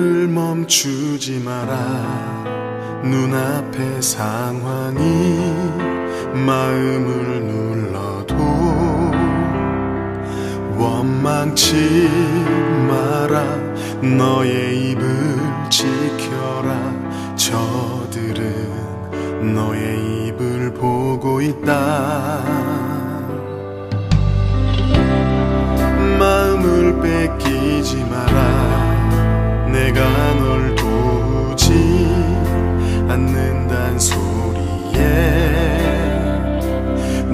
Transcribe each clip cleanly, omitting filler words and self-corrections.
기도를 멈추지 마라. 눈앞의 상황이 마음을 눌러도 원망치 마라. 너의 입을 지켜라. 저들은 너의 입을 보고 있다. 마음을 뺏기지 마라. 내가 널 도우지 않는단 소리에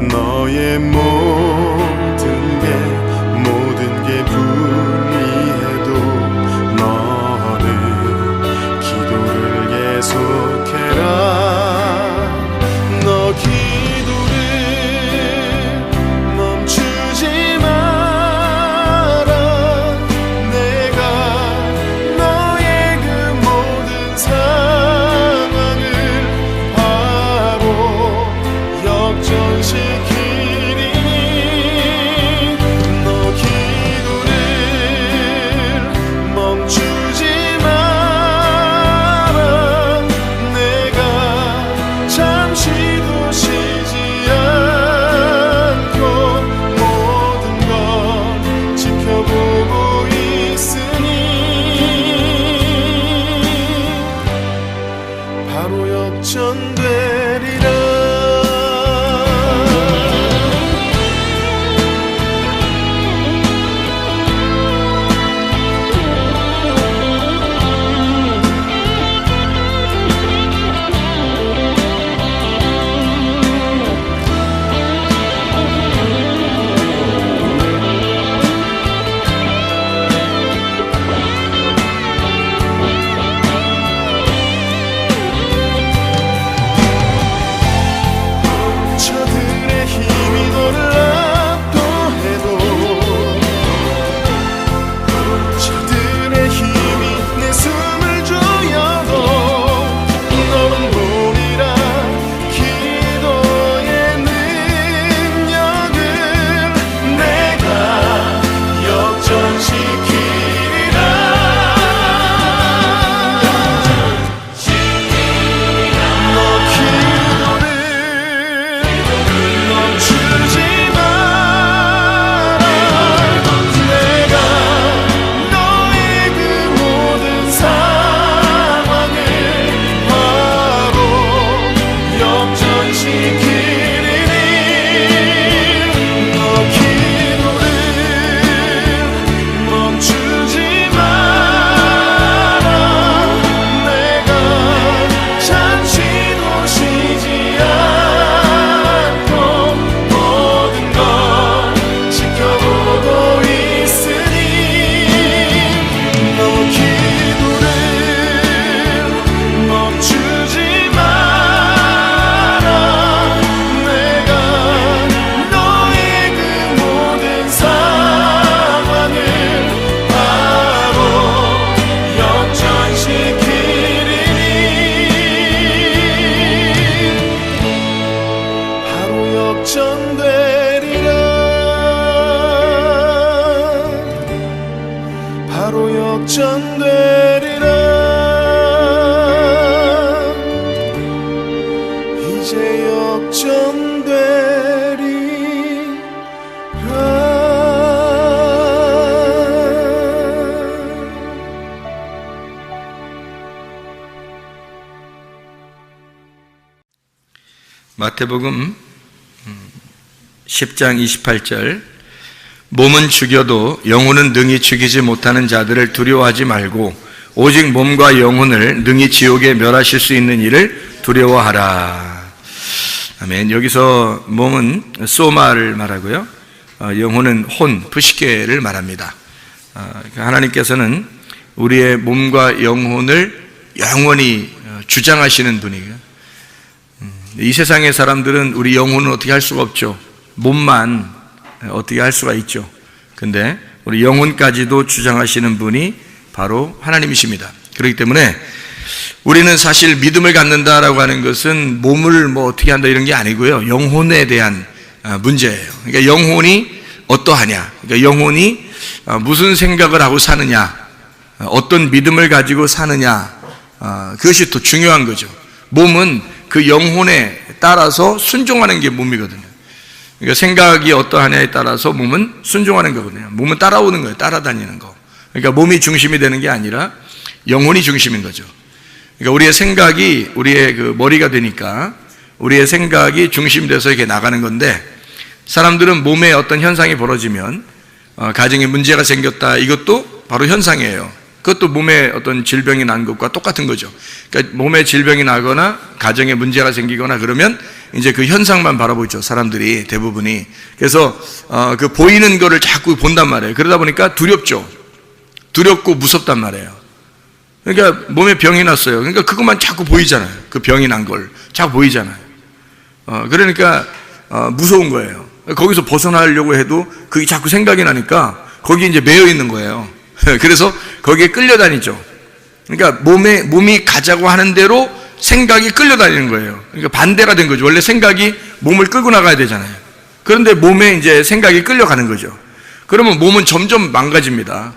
너의 모든 게 불리해도 너는 기도를 계속해라. 너 기도를 멈추지 마라. 내가 너의 그 모든 상황을 바로 역전시키리니 너 기도를 멈추지 마라. 내가 잠시도 쉬지 않고 모든 걸 지켜보고 있으니 바로 역전되리라. 저들의 힘이 놀랍도 해도 저들의 힘이 내 숨을 조여도 너는 보리라. 기도의 능력을 내가 역전시키리라. 너 기도를 멈추지 마라. 내가 너의 그 모든 상황을 바로 역전시키리니 너 기도를 멈추지 마라. 내가 잠시도 쉬지 않고 모든 걸 지켜보고 있으니 너 기도를 멈추지 마라. 내가 너의 그 모든 상황을 바로 역전시키리니 바로 역전되리라. 바로 역전되리라. 이제 역전되리라. 마태복음 10장 28절 몸은 죽여도 영혼은 능히 죽이지 못하는 자들을 두려워하지 말고 오직 몸과 영혼을 능히 지옥에 멸하실 수 있는 이를 두려워하라. 아멘. 여기서 몸은 소마를 말하고요, 영혼은 혼, 푸시케를 말합니다. 하나님께서는 우리의 몸과 영혼을 영원히 주장하시는 분이에요. 이 세상의 사람들은 우리 영혼은 어떻게 할 수가 없죠. 몸만 어떻게 할 수가 있죠. 근데 우리 영혼까지도 주장하시는 분이 바로 하나님이십니다. 그렇기 때문에 우리는 사실 믿음을 갖는다라고 하는 것은 몸을 뭐 어떻게 한다 이런 게 아니고요, 영혼에 대한 문제예요. 그러니까 영혼이 어떠하냐, 그러니까 영혼이 무슨 생각을 하고 사느냐, 어떤 믿음을 가지고 사느냐, 그것이 더 중요한 거죠. 몸은 그 영혼에 따라서 순종하는 게 몸이거든요. 그러니까 생각이 어떠하냐에 따라서 몸은 순종하는 거거든요. 몸은 따라오는 거예요. 따라다니는 거. 그러니까 몸이 중심이 되는 게 아니라 영혼이 중심인 거죠. 그러니까 우리의 생각이 우리의 그 머리가 되니까 우리의 생각이 중심돼서 이렇게 나가는 건데, 사람들은 몸에 어떤 현상이 벌어지면 가정에 문제가 생겼다, 이것도 바로 현상이에요. 그것도 몸에 어떤 질병이 난 것과 똑같은 거죠. 그러니까 몸에 질병이 나거나 가정에 문제가 생기거나 그러면 이제 그 현상만 바라보죠, 사람들이 대부분이. 그래서 그 보이는 거를 자꾸 본단 말이에요. 그러다 보니까 두렵죠. 두렵고 무섭단 말이에요. 그러니까 몸에 병이 났어요. 그러니까 그것만 자꾸 보이잖아요. 그 병이 난 걸 자꾸 보이잖아요. 그러니까 무서운 거예요. 거기서 벗어나려고 해도 그게 자꾸 생각이 나니까 거기에 이제 매여 있는 거예요. 그래서 거기에 끌려다니죠. 그러니까 몸이 가자고 하는 대로 생각이 끌려다니는 거예요. 그러니까 반대가 된 거죠. 원래 생각이 몸을 끌고 나가야 되잖아요. 그런데 몸에 이제 생각이 끌려가는 거죠. 그러면 몸은 점점 망가집니다.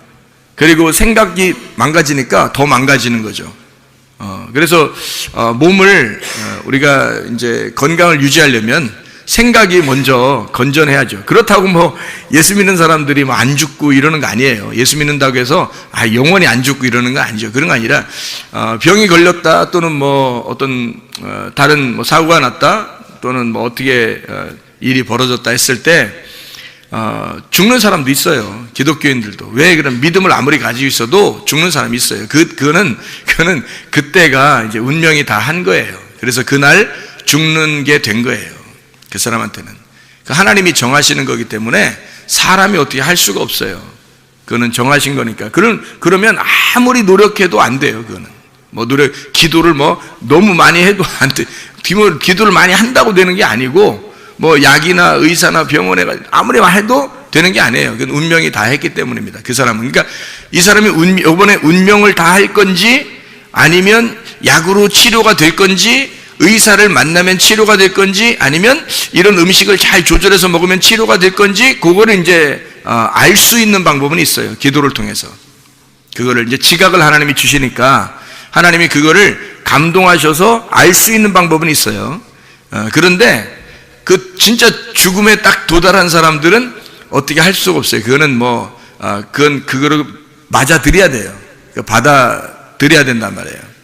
그리고 생각이 망가지니까 더 망가지는 거죠. 그래서 몸을 우리가 이제 건강을 유지하려면 생각이 먼저 건전해야죠. 그렇다고 뭐 예수 믿는 사람들이 뭐 안 죽고 이러는 거 아니에요. 예수 믿는다고 해서 영원히 안 죽고 이러는 거 아니죠. 그런 거 아니라 병이 걸렸다, 또는 뭐 어떤 다른 뭐 사고가 났다, 또는 뭐 어떻게 일이 벌어졌다 했을 때 죽는 사람도 있어요. 기독교인들도. 왜? 그런 믿음을 아무리 가지고 있어도 죽는 사람이 있어요. 그거는 그때가 이제 운명이 다 한 거예요. 그래서 그날 죽는 게 된 거예요. 그 사람한테는. 하나님이 정하시는 거기 때문에 사람이 어떻게 할 수가 없어요. 그거는 정하신 거니까. 그러면 아무리 노력해도 안 돼요. 그거는. 뭐 기도를 뭐 너무 많이 해도 안 돼. 기도를 많이 한다고 되는 게 아니고, 뭐 약이나 의사나 병원에 아무리 해도 되는 게 아니에요. 그건 운명이 다 했기 때문입니다. 그 사람은. 그러니까 이 사람이 이번에 운명을 다 할 건지, 아니면 약으로 치료가 될 건지, 의사를 만나면 치료가 될 건지, 아니면 이런 음식을 잘 조절해서 먹으면 치료가 될 건지, 그거를 이제 알 수 있는 방법은 있어요. 기도를 통해서. 그거를 이제 지각을 하나님이 주시니까 하나님이 그거를 감동하셔서 알 수 있는 방법은 있어요. 그런데 그 진짜 죽음에 딱 도달한 사람들은 어떻게 할 수가 없어요. 그거는 그거를 맞아들여야 돼요. 받아들여야 된단 말이에요.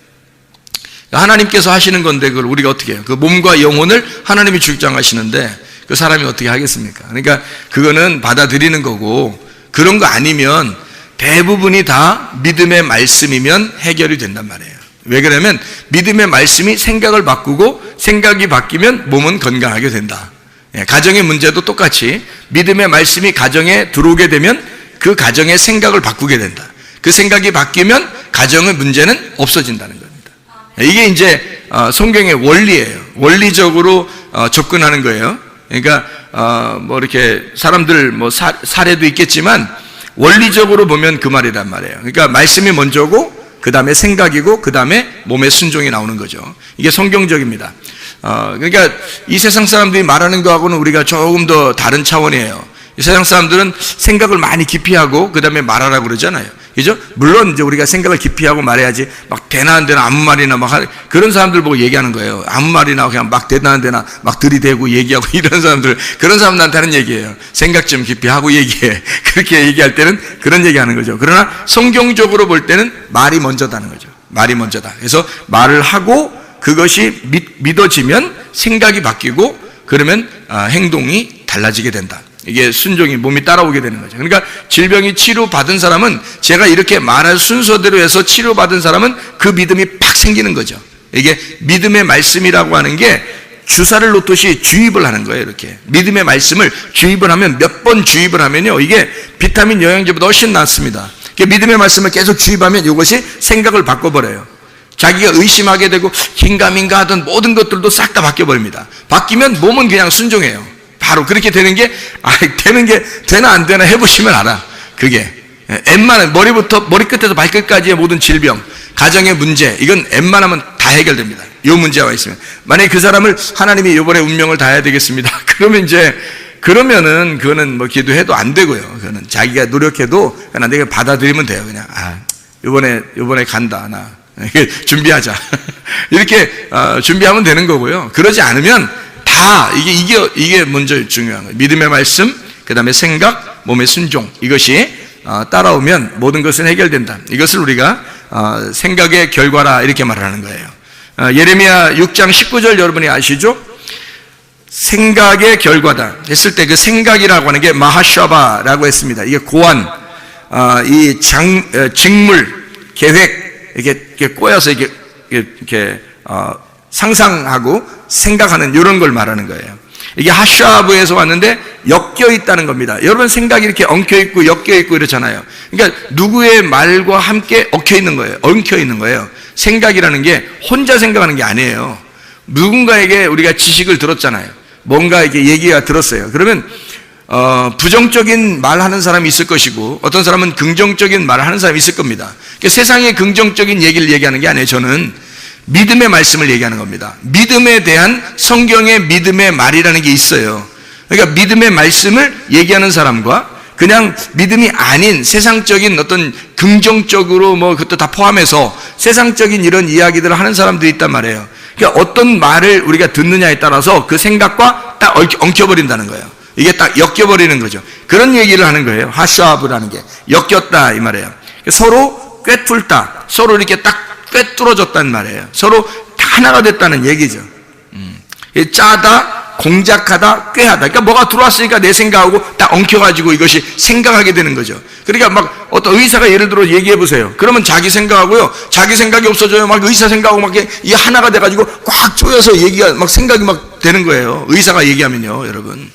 하나님께서 하시는 건데 그걸 우리가 어떻게 해요? 그 몸과 영혼을 하나님이 출장하시는데 그 사람이 어떻게 하겠습니까? 그러니까 그거는 받아들이는 거고, 그런 거 아니면 대부분이 다 믿음의 말씀이면 해결이 된단 말이에요. 왜 그러냐면 믿음의 말씀이 생각을 바꾸고, 생각이 바뀌면 몸은 건강하게 된다. 가정의 문제도 똑같이 믿음의 말씀이 가정에 들어오게 되면 그 가정의 생각을 바꾸게 된다. 그 생각이 바뀌면 가정의 문제는 없어진다는 겁니다. 이게 이제 성경의 원리예요. 원리적으로 접근하는 거예요. 그러니까 뭐 이렇게 사람들 뭐 사례도 있겠지만 원리적으로 보면 그 말이란 말이에요. 그러니까 말씀이 먼저고, 그 다음에 생각이고, 그 다음에 몸의 순종이 나오는 거죠. 이게 성경적입니다. 그러니까 이 세상 사람들이 말하는 거하고는 우리가 조금 더 다른 차원이에요. 이 세상 사람들은 생각을 많이 깊이 하고 그 다음에 말하라고 그러잖아요. 그죠? 물론 이제 우리가 생각을 깊이 하고 말해야지 막 되나 안 되나 아무 말이나 그런 사람들 보고 얘기하는 거예요. 아무 말이나 그냥 막 되나 안 되나 막 들이대고 얘기하고 이런 사람들, 그런 사람들한테 하는 얘기예요. 생각 좀 깊이 하고 얘기해. 그렇게 얘기할 때는 그런 얘기하는 거죠. 그러나 성경적으로 볼 때는 말이 먼저다는 거죠. 말이 먼저다. 그래서 말을 하고 그것이 믿어지면 생각이 바뀌고, 그러면 행동이 달라지게 된다. 이게 순종이 몸이 따라오게 되는 거죠. 그러니까 질병이 치료받은 사람은, 제가 이렇게 말할 순서대로 해서 치료받은 사람은 그 믿음이 팍 생기는 거죠. 이게 믿음의 말씀이라고 하는 게 주사를 놓듯이 주입을 하는 거예요. 이렇게 믿음의 말씀을 주입을 하면, 몇 번 주입을 하면요, 이게 비타민 영양제보다 훨씬 낫습니다. 믿음의 말씀을 계속 주입하면 이것이 생각을 바꿔버려요. 자기가 의심하게 되고 긴가민가 하던 모든 것들도 싹 다 바뀌어버립니다. 바뀌면 몸은 그냥 순종해요. 바로 그렇게 되는 게, 되는 게 되나 안 되나 해보시면 알아. 그게 웬만한 머리끝에서 발끝까지의 모든 질병, 가정의 문제, 이건 웬만하면 다 해결됩니다. 이 문제가 있으면. 만약에 그 사람을 하나님이 이번에 운명을 다 해야 되겠습니다. 그러면은 그거는 뭐 기도해도 안 되고요. 그거는 자기가 노력해도 그냥 내가 받아들이면 돼요. 그냥 이번에 간다, 나. 준비하자. 이렇게 준비하면 되는 거고요. 그러지 않으면 다 이게 먼저 중요한 거예요. 믿음의 말씀, 그 다음에 생각, 몸의 순종. 이것이 따라오면 모든 것은 해결된다. 이것을 우리가 생각의 결과라 이렇게 말하는 거예요. 예레미야 6장 19절 여러분이 아시죠? 생각의 결과다 했을 때 그 생각이라고 하는 게 마하샤바라고 했습니다. 이게 고안, 직물, 계획, 이렇게 꼬여서 이렇게 상상하고 생각하는 이런 걸 말하는 거예요. 이게 하샤브에서 왔는데 엮여 있다는 겁니다. 여러분 생각이 이렇게 엉켜 있고 엮여 있고 이렇잖아요. 그러니까 누구의 말과 함께 엉켜 있는 거예요. 엉켜 있는 거예요. 생각이라는 게 혼자 생각하는 게 아니에요. 누군가에게 우리가 지식을 들었잖아요. 뭔가 이렇게 얘기가 들었어요. 그러면 부정적인 말 하는 사람이 있을 것이고 어떤 사람은 긍정적인 말을 하는 사람이 있을 겁니다. 그러니까 세상의 긍정적인 얘기를 얘기하는 게 아니에요. 저는 믿음의 말씀을 얘기하는 겁니다. 믿음에 대한 성경의 믿음의 말이라는 게 있어요. 그러니까 믿음의 말씀을 얘기하는 사람과 그냥 믿음이 아닌 세상적인 어떤 긍정적으로 그것도 다 포함해서 세상적인 이런 이야기들을 하는 사람들이 있단 말이에요. 그러니까 어떤 말을 우리가 듣느냐에 따라서 그 생각과 딱 엉켜버린다는 거예요. 이게 딱 엮여버리는 거죠. 그런 얘기를 하는 거예요. 하샤브라는 게 엮였다 이 말이에요. 서로 꿰뚫다, 서로 이렇게 딱 꿰뚫어졌단 말이에요. 서로 다 하나가 됐다는 얘기죠. 짜다, 공작하다, 꾀하다. 그러니까 뭐가 들어왔으니까 내 생각하고 딱 엉켜가지고 이것이 생각하게 되는 거죠. 그러니까 막 어떤 의사가 예를 들어 얘기해 보세요. 그러면 자기 생각하고요, 자기 생각이 없어져요. 막 의사 생각하고 막 이 하나가 돼가지고 꽉 조여서 얘기가 막 생각이 막 되는 거예요. 의사가 얘기하면요, 여러분.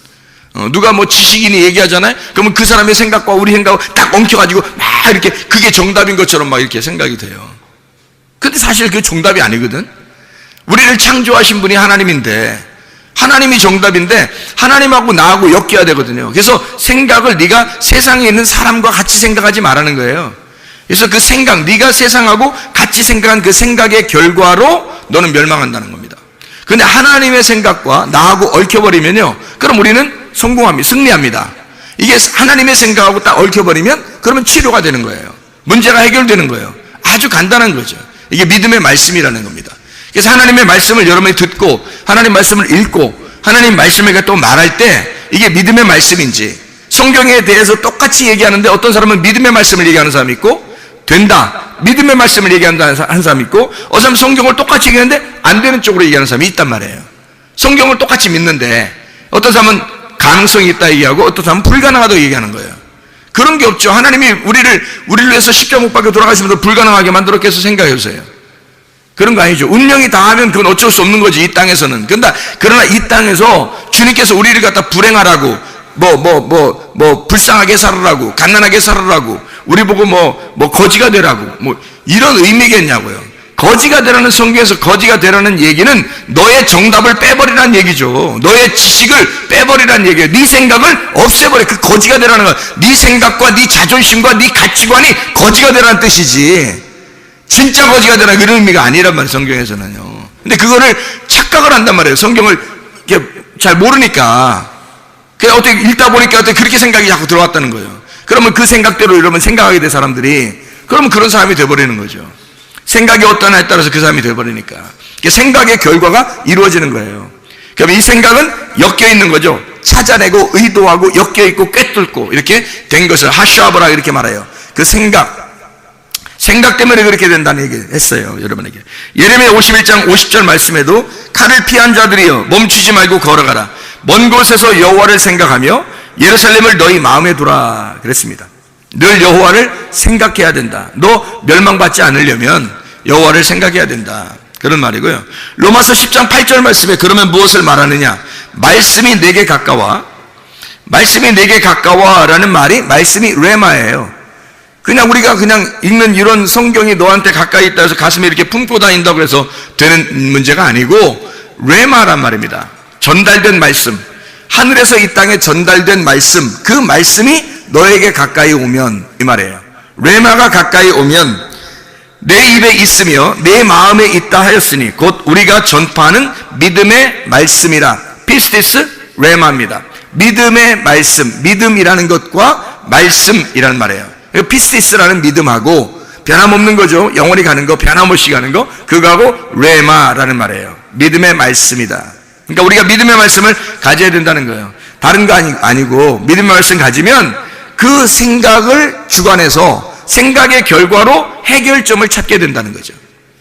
누가 지식인이 얘기하잖아요? 그러면 그 사람의 생각과 우리 생각을 딱 엉켜가지고 막 이렇게 그게 정답인 것처럼 막 이렇게 생각이 돼요. 근데 사실 그게 정답이 아니거든. 우리를 창조하신 분이 하나님인데, 하나님이 정답인데 하나님하고 나하고 엮여야 되거든요. 그래서 생각을 네가 세상에 있는 사람과 같이 생각하지 말라는 거예요. 그래서 그 생각, 네가 세상하고 같이 생각한 그 생각의 결과로 너는 멸망한다는 겁니다. 근데 하나님의 생각과 나하고 얽혀버리면요, 그럼 우리는 성공합니다. 승리합니다. 이게 하나님의 생각하고 딱 얽혀버리면 그러면 치료가 되는 거예요. 문제가 해결되는 거예요. 아주 간단한 거죠. 이게 믿음의 말씀이라는 겁니다. 그래서 하나님의 말씀을 여러분이 듣고 하나님 말씀을 읽고 하나님 말씀을 또 말할 때 이게 믿음의 말씀인지, 성경에 대해서 똑같이 얘기하는데 어떤 사람은 믿음의 말씀을 얘기하는 사람이 있고 된다, 믿음의 말씀을 얘기하는 사람이 있고 어떤 사람은 성경을 똑같이 얘기하는데 안 되는 쪽으로 얘기하는 사람이 있단 말이에요. 성경을 똑같이 믿는데 어떤 사람은 가능성이 있다 얘기하고 어떤 사람은 불가능하다고 얘기하는 거예요. 그런 게 없죠. 하나님이 우리를 위해서 십자가 못 박혀 돌아가시면서 불가능하게 만들었겠어 생각해 보세요. 그런 거 아니죠. 운명이 다 하면 그건 어쩔 수 없는 거지, 이 땅에서는. 그러나 이 땅에서 주님께서 우리를 갖다 불행하라고, 불쌍하게 살으라고, 갓난하게 살으라고, 우리 보고 거지가 되라고, 이런 의미겠냐고요. 거지가 되라는, 성경에서 거지가 되라는 얘기는 너의 정답을 빼버리라는 얘기죠. 너의 지식을 빼버리라는 얘기예요. 네 생각을 없애버려. 그 거지가 되라는 건 네 생각과 네 자존심과 네 가치관이 거지가 되라는 뜻이지, 진짜 거지가 되라는 이런 의미가 아니란 말이에요, 성경에서는요. 근데 그거를 착각을 한단 말이에요. 성경을 이렇게 잘 모르니까. 그냥 어떻게 읽다 보니까 어떻게 그렇게 생각이 자꾸 들어왔다는 거예요. 그러면 그 생각대로 여러분 생각하게 된 사람들이, 그러면 그런 사람이 돼버리는 거죠. 생각이 어떠냐에 따라서 그 사람이 돼버리니까. 생각의 결과가 이루어지는 거예요. 그럼 이 생각은 엮여 있는 거죠. 찾아내고 의도하고 엮여 있고 꿰뚫고 이렇게 된 것을 하샤브라 이렇게 말해요. 그 생각 때문에 그렇게 된다는 얘기를 했어요, 여러분에게. 예레미야 51장 50절 말씀에도 칼을 피한 자들이여 멈추지 말고 걸어가라. 먼 곳에서 여호와를 생각하며 예루살렘을 너희 마음에 두라 그랬습니다. 늘 여호와를 생각해야 된다. 너 멸망받지 않으려면 여호와를 생각해야 된다, 그런 말이고요. 로마서 10장 8절 말씀에 그러면 무엇을 말하느냐? 말씀이 내게 가까워. 말씀이 내게 가까워라는 말이 말씀이 레마예요. 그냥 우리가 그냥 읽는 이런 성경이 너한테 가까이 있다 해서 가슴에 이렇게 품고 다닌다고 해서 되는 문제가 아니고 레마란 말입니다. 전달된 말씀, 하늘에서 이 땅에 전달된 말씀, 그 말씀이 너에게 가까이 오면, 이 말이에요. 레마가 가까이 오면 내 입에 있으며 내 마음에 있다 하였으니 곧 우리가 전파하는 믿음의 말씀이라. 피스티스 레마입니다. 믿음의 말씀, 믿음이라는 것과 말씀이라는 말이에요. 피스티스라는 믿음하고 변함없는 거죠. 영원히 가는 거, 변함없이 가는 거, 그거하고 레마라는 말이에요. 믿음의 말씀이다. 그러니까 우리가 믿음의 말씀을 가져야 된다는 거예요. 다른 거 아니고 믿음의 말씀 가지면 그 생각을 주관해서 생각의 결과로 해결점을 찾게 된다는 거죠.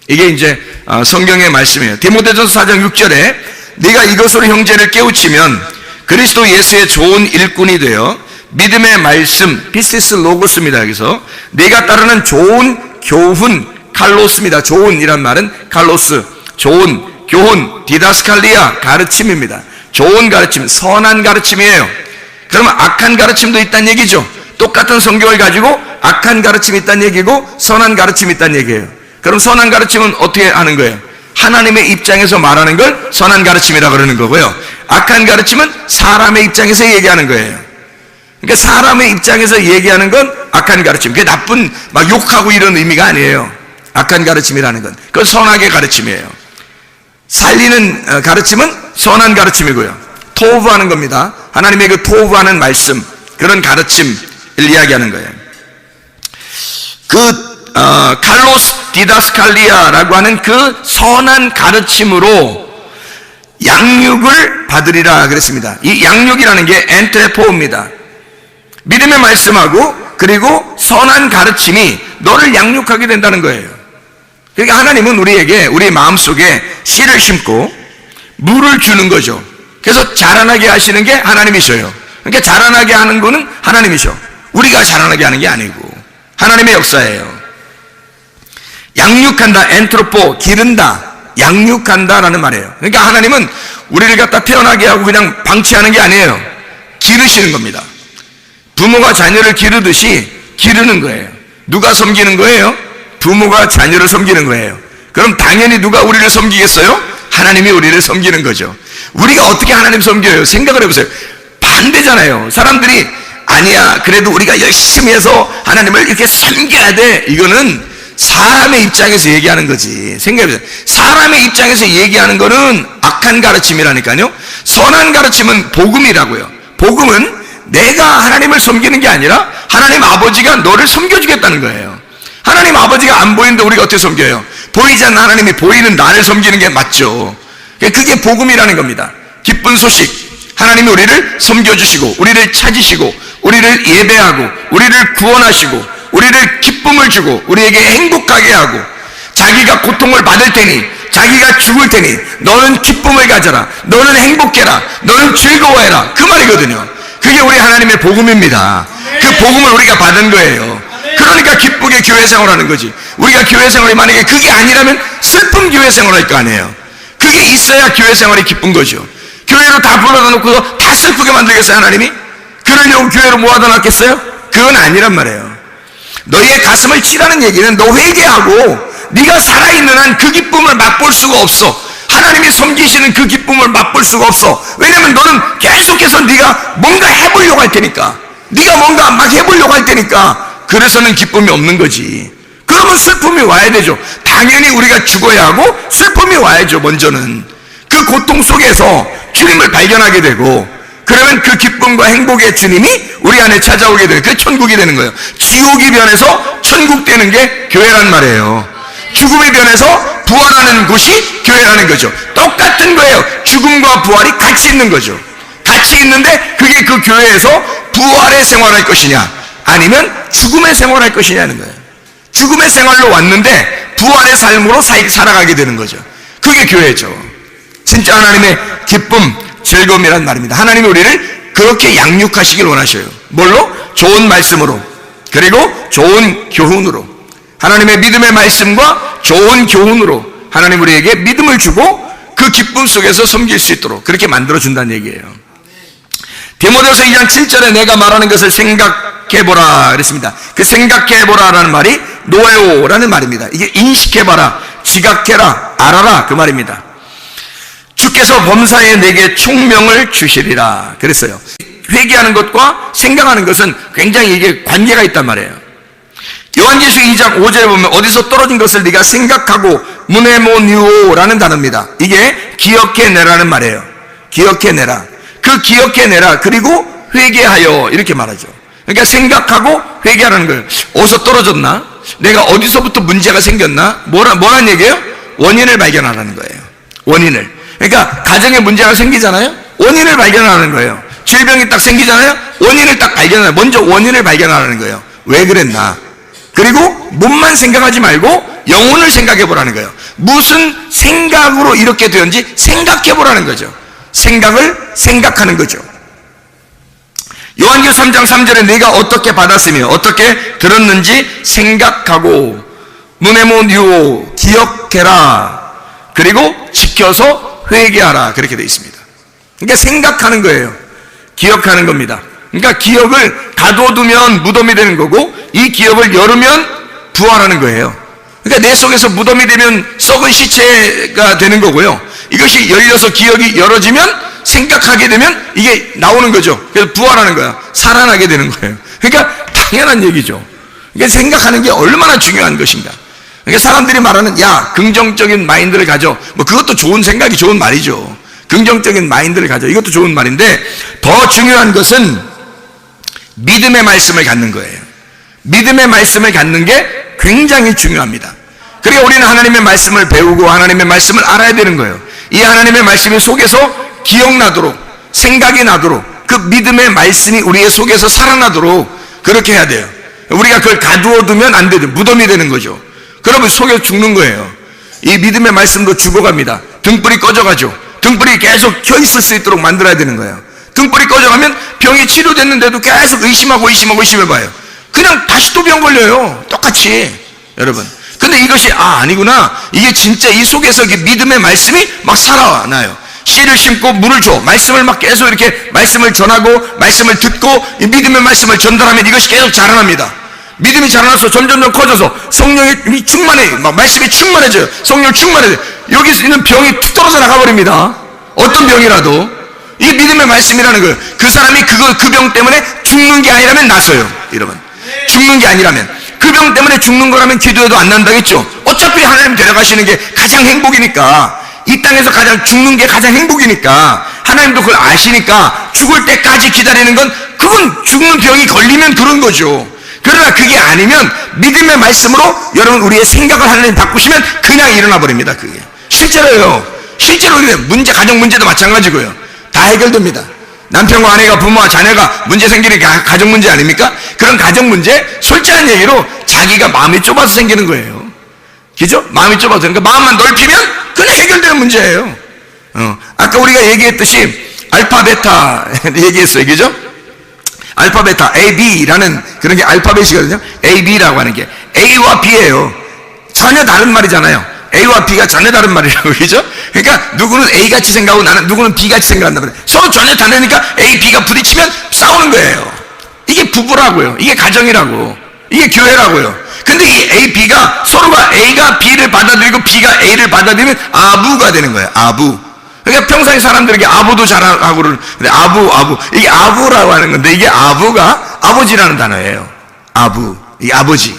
이게 이제 성경의 말씀이에요. 디모데전서 4장 6절에 네가 이것으로 형제를 깨우치면 그리스도 예수의 좋은 일꾼이 되어 믿음의 말씀, 피시스 로고스입니다. 여기서 네가 따르는 좋은 교훈, 칼로스입니다. 좋은이란 말은 칼로스, 좋은 교훈, 디다스칼리아, 가르침입니다. 좋은 가르침, 선한 가르침이에요. 그러면 악한 가르침도 있다는 얘기죠. 똑같은 성경을 가지고 악한 가르침이 있다는 얘기고 선한 가르침이 있다는 얘기예요. 그럼 선한 가르침은 어떻게 하는 거예요? 하나님의 입장에서 말하는 걸 선한 가르침이라 그러는 거고요. 악한 가르침은 사람의 입장에서 얘기하는 거예요. 그러니까 사람의 입장에서 얘기하는 건 악한 가르침. 그게 나쁜 막 욕하고 이런 의미가 아니에요. 악한 가르침이라는 건 그건 선하게 가르침이에요. 살리는 가르침은 선한 가르침이고요. 토부하는 겁니다. 하나님의 그 토부하는 말씀, 그런 가르침을 이야기하는 거예요. 칼로스 디다스칼리아라고 하는 그 선한 가르침으로 양육을 받으리라 그랬습니다. 이 양육이라는 게 엔트레포입니다. 믿음의 말씀하고 그리고 선한 가르침이 너를 양육하게 된다는 거예요. 그러니까 하나님은 우리에게 우리 마음속에 씨를 심고 물을 주는 거죠. 그래서 자라나게 하시는 게 하나님이셔요. 그러니까 자라나게 하는 거는 하나님이셔. 우리가 자라나게 하는 게 아니고 하나님의 역사예요. 양육한다, 엔트로포, 기른다, 양육한다라는 말이에요. 그러니까 하나님은 우리를 갖다 태어나게 하고 그냥 방치하는 게 아니에요. 기르시는 겁니다. 부모가 자녀를 기르듯이 기르는 거예요. 누가 섬기는 거예요? 부모가 자녀를 섬기는 거예요. 그럼 당연히 누가 우리를 섬기겠어요? 하나님이 우리를 섬기는 거죠. 우리가 어떻게 하나님 섬겨요? 생각을 해보세요. 반대잖아요. 사람들이 아니야, 그래도 우리가 열심히 해서 하나님을 이렇게 섬겨야 돼. 이거는 사람의 입장에서 얘기하는 거지. 생각해보세요. 사람의 입장에서 얘기하는 거는 악한 가르침이라니까요. 선한 가르침은 복음이라고요. 복음은 내가 하나님을 섬기는 게 아니라 하나님 아버지가 너를 섬겨주겠다는 거예요. 하나님 아버지가 안 보이는데 우리가 어떻게 섬겨요? 보이지 않는 하나님이 보이는 나를 섬기는 게 맞죠. 그게 복음이라는 겁니다. 기쁜 소식. 하나님이 우리를 섬겨주시고 우리를 찾으시고 우리를 예배하고 우리를 구원하시고 우리를 기쁨을 주고 우리에게 행복하게 하고 자기가 고통을 받을 테니 자기가 죽을 테니 너는 기쁨을 가져라, 너는 행복해라, 너는 즐거워해라, 그 말이거든요. 그게 우리 하나님의 복음입니다. 그 복음을 우리가 받은 거예요. 그러니까 기쁘게 교회 생활하는 거지. 우리가 교회 생활이 만약에 그게 아니라면 슬픈 교회 생활할 거 아니에요. 그게 있어야 교회 생활이 기쁜 거죠. 교회로 다 불러다 놓고서 다 슬프게 만들겠어요, 하나님이? 그러려고 교회로 모아다 놨겠어요? 그건 아니란 말이에요. 너희의 가슴을 치라는 얘기는 너 회개하고 네가 살아있는 한 그 기쁨을 맛볼 수가 없어. 하나님이 섬기시는 그 기쁨을 맛볼 수가 없어. 왜냐면 너는 계속해서 네가 뭔가 해보려고 할 테니까, 네가 뭔가 막 해보려고 할 테니까, 그래서는 기쁨이 없는 거지. 그러면 슬픔이 와야 되죠. 당연히 우리가 죽어야 하고 슬픔이 와야죠. 먼저는 그 고통 속에서 주님을 발견하게 되고, 그러면 그 기쁨과 행복의 주님이 우리 안에 찾아오게 되는, 그게 천국이 되는 거예요. 지옥이 변해서 천국 되는 게 교회란 말이에요. 죽음이 변해서 부활하는 곳이 교회라는 거죠. 똑같은 거예요. 죽음과 부활이 같이 있는 거죠. 같이 있는데 그게 그 교회에서 부활의 생활할 것이냐 아니면 죽음의 생활할 것이냐는 거예요. 죽음의 생활로 왔는데 부활의 삶으로 살아가게 되는 거죠. 그게 교회죠. 진짜 하나님의 기쁨, 즐거움이란 말입니다. 하나님이 우리를 그렇게 양육하시길 원하셔요. 뭘로? 좋은 말씀으로, 그리고 좋은 교훈으로. 하나님의 믿음의 말씀과 좋은 교훈으로 하나님 우리에게 믿음을 주고 그 기쁨 속에서 섬길 수 있도록 그렇게 만들어준다는 얘기예요. 디모데후서 2장 7절에 내가 말하는 것을 생각해보라 그랬습니다. 그 생각해보라라는 말이 노에오라는 말입니다. 이게 인식해봐라, 지각해라, 알아라 그 말입니다. 주께서 범사에 내게 총명을 주시리라 그랬어요. 회개하는 것과 생각하는 것은 굉장히 이게 관계가 있단 말이에요. 요한계시록 2장 5절에 보면 어디서 떨어진 것을 네가 생각하고 무네모니오라는 단어입니다. 이게 기억해내라는 말이에요. 기억해내라. 그 기억해내라. 그리고 회개하여 이렇게 말하죠. 그러니까 생각하고 회개하라는 거예요. 어디서 떨어졌나? 내가 어디서부터 문제가 생겼나? 뭐란 얘기예요? 원인을 발견하라는 거예요. 원인을. 그러니까 가정에 문제가 생기잖아요? 원인을 발견하는 거예요. 질병이 딱 생기잖아요? 원인을 딱 발견하는 거예요. 먼저 원인을 발견하라는 거예요. 왜 그랬나? 그리고 몸만 생각하지 말고 영혼을 생각해 보라는 거예요. 무슨 생각으로 이렇게 되었는지 생각해 보라는 거죠. 생각을 생각하는 거죠. 요한계시록 3장 3절에 네가 어떻게 받았으며 어떻게 들었는지 생각하고 무네모니오 기억해라. 그리고 지켜서 회개하라. 그렇게 되어 있습니다. 그러니까 생각하는 거예요. 기억하는 겁니다. 그러니까 기억을 가둬두면 무덤이 되는 거고 이 기억을 열으면 부활하는 거예요. 그러니까 내 속에서 무덤이 되면 썩은 시체가 되는 거고요. 이것이 열려서 기억이 열어지면 생각하게 되면 이게 나오는 거죠. 그래서 부활하는 거야. 살아나게 되는 거예요. 그러니까 당연한 얘기죠. 그러니까 생각하는 게 얼마나 중요한 것인가. 그러니까 사람들이 말하는 야 긍정적인 마인드를 가져. 뭐 그것도 좋은 생각이 좋은 말이죠. 긍정적인 마인드를 가져. 이것도 좋은 말인데 더 중요한 것은 믿음의 말씀을 갖는 거예요. 믿음의 말씀을 갖는 게 굉장히 중요합니다. 그러니까 우리는 하나님의 말씀을 배우고 하나님의 말씀을 알아야 되는 거예요. 이 하나님의 말씀이 속에서 기억나도록 생각이 나도록 그 믿음의 말씀이 우리의 속에서 살아나도록 그렇게 해야 돼요. 우리가 그걸 가두어두면 안 되죠. 무덤이 되는 거죠. 그러면 속에서 죽는 거예요. 이 믿음의 말씀도 죽어갑니다. 등불이 꺼져가죠. 등불이 계속 켜있을 수 있도록 만들어야 되는 거예요. 등불이 꺼져가면 병이 치료됐는데도 계속 의심해봐요. 그냥 다시 또 병 걸려요. 똑같이. 여러분. 근데 이것이 아니구나. 이게 진짜 이 속에서 믿음의 말씀이 막 살아나요. 씨를 심고 물을 줘. 말씀을 막 계속 이렇게 말씀을 전하고 말씀을 듣고 이 믿음의 말씀을 전달하면 이것이 계속 자라납니다. 믿음이 자라나서 점점 커져서 성령이 충만해요. 막 말씀이 충만해져요. 성령 충만해져요. 여기서 있는 병이 툭 떨어져 나가버립니다. 어떤 병이라도 이 믿음의 말씀이라는 거예요. 그 사람이 그 병 때문에 죽는 게 아니라면 나서요. 여러분. 죽는 게 아니라면 그 병 때문에 죽는 거라면 기도해도 안 난다겠죠. 어차피 하나님 데려가시는 게 가장 행복이니까 이 땅에서 가장 죽는 게 가장 행복이니까 하나님도 그걸 아시니까 죽을 때까지 기다리는 건 그건 죽는 병이 걸리면 그런 거죠. 그러나 그게 아니면 믿음의 말씀으로 여러분 우리의 생각을 하나님 바꾸시면 그냥 일어나 버립니다. 그게 실제로요. 실제로 가정 문제도 마찬가지고요. 다 해결됩니다. 남편과 아내가 부모와 자녀가 문제 생기는 게 가정 문제 아닙니까? 그런 가정 문제 솔직한 얘기로 자기가 마음이 좁아서 생기는 거예요. 그죠? 마음이 좁아서. 그러니까 마음만 넓히면 그냥 해결되는 문제예요. 아까 우리가 얘기했듯이 알파 베타 얘기했어요. 그죠? 알파 베타 A, B라는 그런 게 알파벳이거든요. A, B라고 하는 게 A와 B예요. 전혀 다른 말이잖아요. A와 B가 전혀 다른 말이라고. 그죠? 그러니까 누구는 A같이 생각하고 누구는 B같이 생각한다 그래. 서로 전혀 다르니까 A, B가 부딪히면 싸우는 거예요. 이게 부부라고요. 이게 가정이라고. 이게 교회라고요. 근데 이 A, B가 서로가 A가 B를 받아들이고 B가 A를 받아들이면 아부가 되는 거예요. 아부. 그러니까 평소에 사람들에게 아부도 잘하고 그러는데 아부. 이게 아부라고 하는 건데 이게 아부가 아버지라는 단어예요. 아부. 이게 아버지.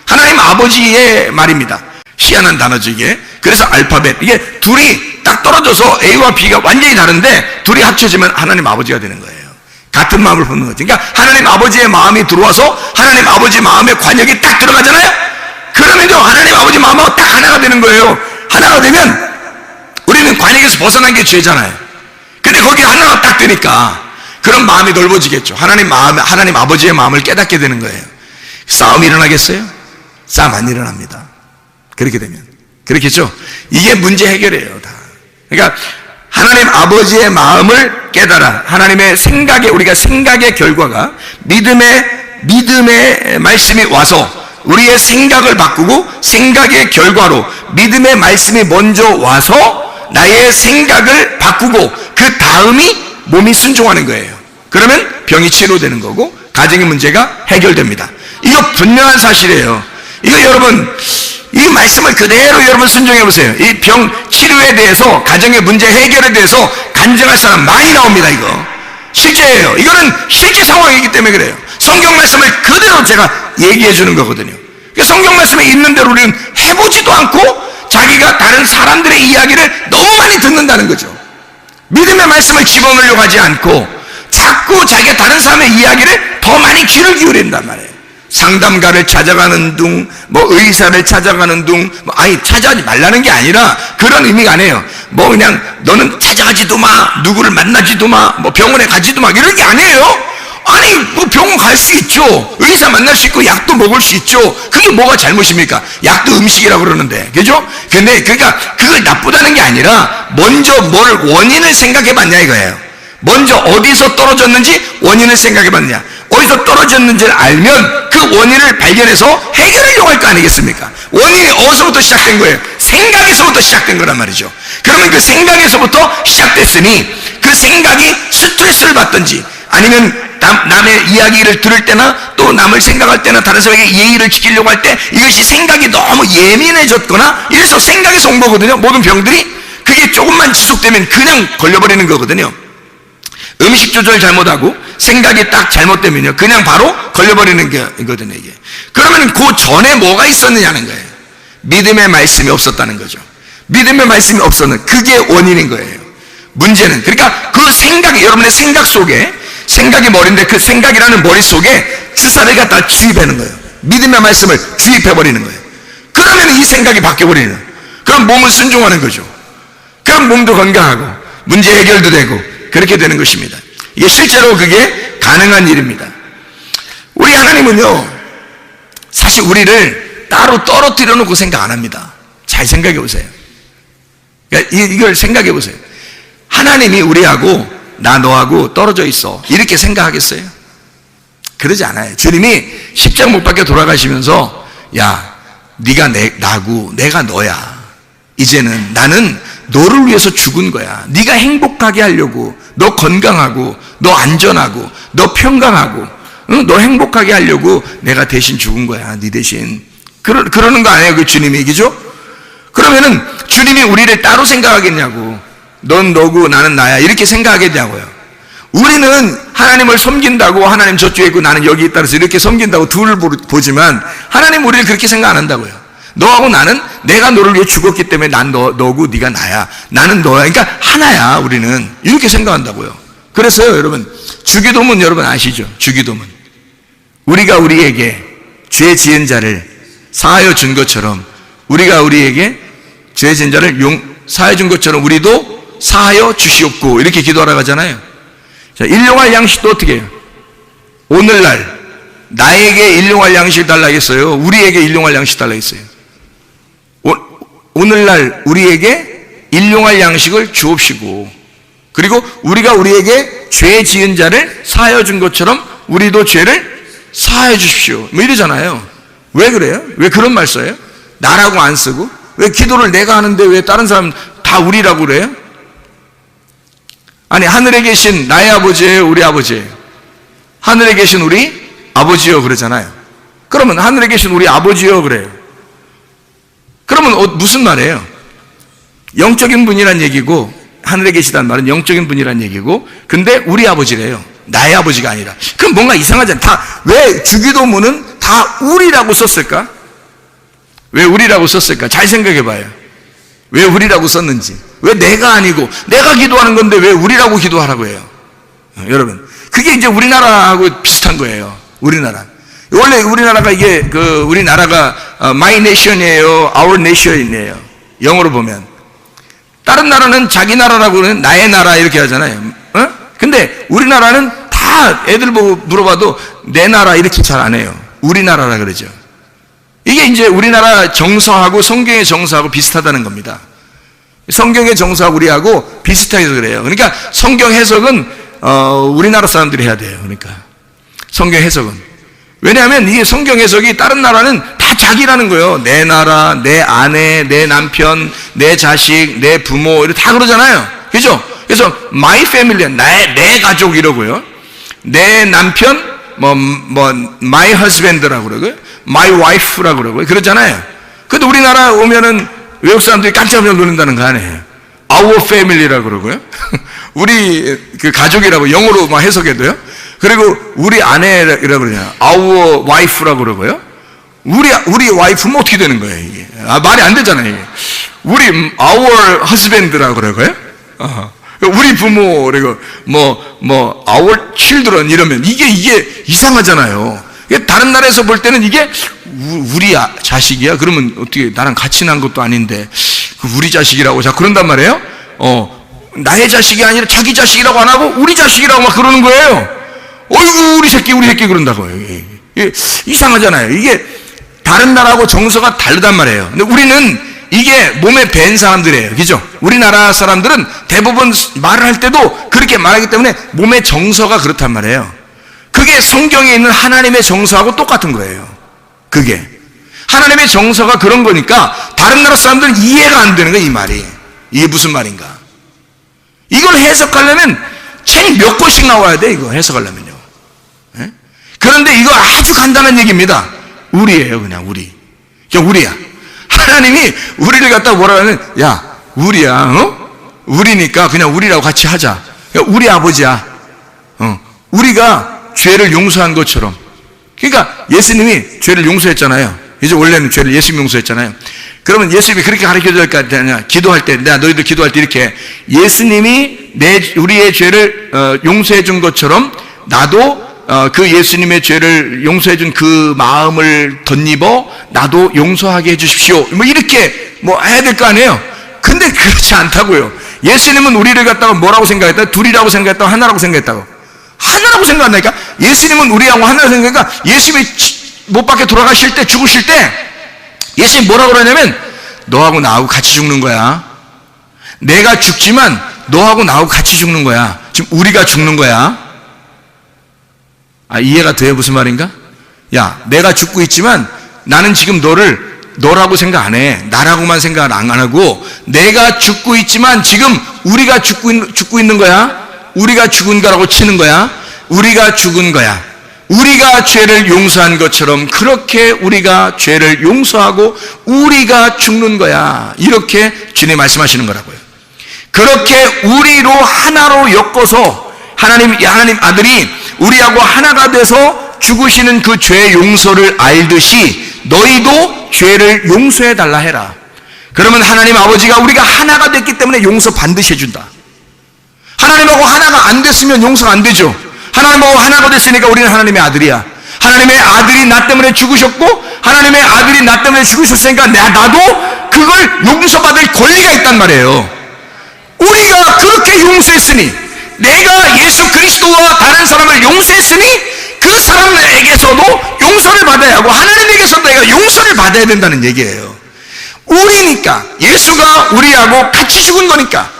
하나님 아버지의 말입니다. 희한한 단어죠, 이게. 그래서 알파벳. 이게 둘이 딱 떨어져서 A와 B가 완전히 다른데 둘이 합쳐지면 하나님 아버지가 되는 거예요. 같은 마음을 품는 거죠. 그러니까 하나님 아버지의 마음이 들어와서 하나님 아버지 마음의 관역이 딱 들어가잖아요? 그러면요, 하나님 아버지 마음하고 딱 하나가 되는 거예요. 하나가 되면 우리는 관역에서 벗어난 게 죄잖아요. 근데 거기 하나가 딱 되니까 그런 마음이 넓어지겠죠. 하나님 아버지의 마음을 깨닫게 되는 거예요. 싸움이 일어나겠어요? 싸움 안 일어납니다. 그렇게 되면. 그렇겠죠? 이게 문제 해결이에요, 다. 그러니까 하나님 아버지의 마음을 깨달아. 하나님의 생각에, 우리가 생각의 결과가 믿음의 말씀이 와서 우리의 생각을 바꾸고 생각의 결과로 믿음의 말씀이 먼저 와서 나의 생각을 바꾸고 그 다음이 몸이 순종하는 거예요. 그러면 병이 치료되는 거고 가정의 문제가 해결됩니다. 이거 분명한 사실이에요. 이거 여러분, 이 말씀을 그대로 여러분 순종해 보세요. 이 병 치료에 대해서, 가정의 문제 해결에 대해서 간증할 사람 많이 나옵니다. 이거 실제예요. 이거는 실제 상황이기 때문에 그래요. 성경 말씀을 그대로 제가 얘기해 주는 거거든요. 성경 말씀에 있는 대로 우리는 해보지도 않고 자기가 다른 사람들의 이야기를 너무 많이 듣는다는 거죠. 믿음의 말씀을 집어넣으려고 하지 않고 자꾸 자기가 다른 사람의 이야기를 더 많이 귀를 기울인단 말이에요. 상담가를 찾아가는 둥, 의사를 찾아가는 둥, 찾아가지 말라는 게 아니라 그런 의미가 아니에요. 그냥 너는 찾아가지도 마, 누구를 만나지도 마, 병원에 가지도 마, 이런 게 아니에요. 아니, 병원 갈 수 있죠. 의사 만날 수 있고, 약도 먹을 수 있죠. 그게 뭐가 잘못입니까? 약도 음식이라고 그러는데. 그죠? 근데, 그걸 나쁘다는 게 아니라, 먼저 원인을 생각해 봤냐 이거예요. 먼저 어디서 떨어졌는지 원인을 생각해 봤냐. 어디서 떨어졌는지를 알면 그 원인을 발견해서 해결하려고 할 거 아니겠습니까? 원인이 어디서부터 시작된 거예요? 생각에서부터 시작된 거란 말이죠. 그러면 그 생각에서부터 시작됐으니, 그 생각이 스트레스를 받든지, 아니면 남의 이야기를 들을 때나 또 남을 생각할 때나 다른 사람에게 예의를 지키려고 할 때 이것이 생각이 너무 예민해졌거나 이래서 생각에서 온 거거든요. 모든 병들이 그게 조금만 지속되면 그냥 걸려버리는 거거든요. 음식 조절 잘못하고 생각이 딱 잘못되면요 그냥 바로 걸려버리는 거거든요. 이게 그러면 그 전에 뭐가 있었느냐는 거예요. 믿음의 말씀이 없었다는 거죠. 믿음의 말씀이 없었는 그게 원인인 거예요. 문제는 그러니까 그 생각이 여러분의 생각 속에 생각이 머리인데 그 생각이라는 머릿속에 주사를 갖다 주입하는 거예요. 믿음의 말씀을 주입해버리는 거예요. 그러면 이 생각이 바뀌어버리는 거예요. 그럼 몸은 순종하는 거죠. 그럼 몸도 건강하고 문제 해결도 되고 그렇게 되는 것입니다. 이게 실제로 그게 가능한 일입니다. 우리 하나님은요 사실 우리를 따로 떨어뜨려 놓고 생각 안 합니다. 잘 생각해 보세요. 그러니까 이걸 생각해 보세요. 하나님이 우리하고 나 너하고 떨어져 있어 이렇게 생각하겠어요? 그러지 않아요. 주님이 십자가 못 박혀 돌아가시면서 야 네가 나고 내가 너야. 이제는 나는 너를 위해서 죽은 거야. 네가 행복하게 하려고, 너 건강하고 너 안전하고 너 평강하고 너 행복하게 하려고 내가 대신 죽은 거야. 네 대신. 그러는 거 아니에요 그 주님이. 그죠? 그러면은 주님이 우리를 따로 생각하겠냐고. 넌 너고 나는 나야 이렇게 생각하겠냐고요. 우리는 하나님을 섬긴다고 하나님 저쪽에 있고 나는 여기 있다 그래서 이렇게 섬긴다고 둘을 보지만 하나님 우리를 그렇게 생각 안 한다고요. 너하고 나는 내가 너를 위해 죽었기 때문에 난 너고 네가 나야. 나는 너야. 그러니까 하나야. 우리는 이렇게 생각한다고요. 그래서요 여러분 주기도문 여러분 아시죠? 주기도문 우리가 우리에게 죄 지은 자를 사하여 준 것처럼 우리가 우리에게 죄 지은 자를 사하여 준 것처럼 우리도 사하여 주시옵고 이렇게 기도하라고 하잖아요. 자, 일용할 양식도 어떻게 해요? 오늘날 나에게 일용할 양식 달라고 했어요? 우리에게 일용할 양식 달라고 했어요? 오늘날 우리에게 일용할 양식을 주옵시고 그리고 우리가 우리에게 죄 지은 자를 사하여 준 것처럼 우리도 죄를 사하여 주십시오 이러잖아요. 왜 그래요? 왜 그런 말 써요? 나라고 안 쓰고 왜 기도를 내가 하는데 왜 다른 사람 다 우리라고 그래요? 아니 하늘에 계신 나의 아버지예요? 우리 아버지예요? 하늘에 계신 우리 아버지요 그러잖아요. 그러면 하늘에 계신 우리 아버지요 그래요. 그러면 무슨 말이에요? 영적인 분이란 얘기고 하늘에 계시다는 말은 영적인 분이란 얘기고 근데 우리 아버지래요. 나의 아버지가 아니라. 그럼 뭔가 이상하잖아요. 왜 주기도문은 다 우리라고 썼을까? 왜 우리라고 썼을까? 잘 생각해 봐요. 왜 우리라고 썼는지. 왜 내가 아니고 내가 기도하는 건데 왜 우리라고 기도하라고 해요? 여러분 그게 이제 우리나라하고 비슷한 거예요. 우리나라 원래 우리나라가 우리나라가 my nation이에요 our nation이에요. 영어로 보면 다른 나라는 자기 나라라고는 나의 나라 이렇게 하잖아요. 근데 우리나라는 다 애들 보고 물어봐도 내 나라 이렇게 잘 안 해요. 우리나라라 그러죠. 이게 이제 우리나라 정서하고 성경의 정서하고 비슷하다는 겁니다. 성경의 정서하고 우리하고 비슷해서 그래요. 그러니까 성경 해석은 우리나라 사람들이 해야 돼요. 그러니까 성경 해석은 왜냐하면 이게 성경 해석이 다른 나라는 다 자기라는 거예요. 내 나라, 내 아내, 내 남편, 내 자식, 내 부모 이렇게 다 그러잖아요. 그죠? 그래서 my family 내 가족 이러고요. 내 남편 my husband라고 그러고요. my wife라고 그러고요. 그러잖아요. 근데 우리나라 오면은 외국 사람들이 깜짝 놀란다는 거 아니에요. our family라고 그러고요. 우리 그 가족이라고 영어로 막 해석해도요. 그리고 우리 아내라고 그러냐. our wife라고 그러고요. 우리 와이프는 어떻게 되는 거예요, 이게? 말이 안 되잖아요, 이게. 우리 our husband라고 그러고요. 우리 부모 그리고 our children 이러면 이게 이상하잖아요. 다른 나라에서 볼 때는 이게 우리 자식이야? 그러면 어떻게 나랑 같이 난 것도 아닌데 우리 자식이라고 자꾸 그런단 말이에요. 나의 자식이 아니라 자기 자식이라고 안 하고 우리 자식이라고 막 그러는 거예요. 어이구 우리 새끼 그런다고요. 이상하잖아요. 이게 다른 나라하고 정서가 다르단 말이에요. 근데 우리는 이게 몸에 밴 사람들이에요. 그죠? 우리나라 사람들은 대부분 말을 할 때도 그렇게 말하기 때문에 몸의 정서가 그렇단 말이에요. 그게 성경에 있는 하나님의 정서하고 똑같은 거예요. 그게 하나님의 정서가 그런 거니까 다른 나라 사람들은 이해가 안 되는 거예요. 이 말이 이게 무슨 말인가. 이걸 해석하려면 책 몇 권씩 나와야 돼. 이거 해석하려면요. 예? 그런데 이거 아주 간단한 얘기입니다. 우리예요. 그냥 우리야. 하나님이 우리를 갖다 뭐라 하면 야 우리야. 우리니까 그냥 우리라고 같이 하자. 우리 아버지야. 우리가 죄를 용서한 것처럼. 그러니까 예수님이 죄를 용서했잖아요. 이제 원래는 죄를 예수님이 용서했잖아요. 그러면 예수님이 그렇게 가르쳐줄 거 아니냐. 기도할 때, 너희들 기도할 때 이렇게 예수님이 우리의 죄를 용서해 준 것처럼 나도 그 예수님의 죄를 용서해 준 그 마음을 덧입어 나도 용서하게 해 주십시오. 뭐 이렇게 뭐 해야 될 거 아니에요. 근데 그렇지 않다고요. 예수님은 우리를 갖다가 뭐라고 생각했다? 둘이라고 생각했다고 하나라고 생각했다고. 하나라고 생각한다니까. 예수님은 우리하고 하나라고 생각하니까 예수님이 못 밖에 돌아가실 때 죽으실 때 예수님이 뭐라고 그러냐면 너하고 나하고 같이 죽는 거야. 내가 죽지만 너하고 나하고 같이 죽는 거야. 지금 우리가 죽는 거야. 이해가 돼요? 무슨 말인가? 야, 내가 죽고 있지만 나는 지금 너라고 생각 안 해. 나라고만 생각 안 하고 내가 죽고 있지만 지금 우리가 죽고 있는 거야. 우리가 죽은 거라고 치는 거야. 우리가 죽은 거야. 우리가 죄를 용서한 것처럼 그렇게 우리가 죄를 용서하고 우리가 죽는 거야. 이렇게 주님 말씀하시는 거라고요. 그렇게 우리로 하나로 엮어서 하나님 아들이 우리하고 하나가 돼서 죽으시는 그 죄 용서를 알듯이 너희도 죄를 용서해 달라 해라. 그러면 하나님 아버지가 우리가 하나가 됐기 때문에 용서 반드시 해준다. 하나님하고 하나가 안 됐으면 용서가 안 되죠. 하나님하고 하나가 됐으니까 우리는 하나님의 아들이야. 하나님의 아들이 나 때문에 죽으셨고 하나님의 아들이 나 때문에 죽으셨으니까 나도 그걸 용서받을 권리가 있단 말이에요. 우리가 그렇게 용서했으니, 내가 예수 그리스도와 다른 사람을 용서했으니 그 사람에게서도 용서를 받아야 하고 하나님에게서도 내가 용서를 받아야 된다는 얘기예요. 우리니까, 예수가 우리하고 같이 죽은 거니까,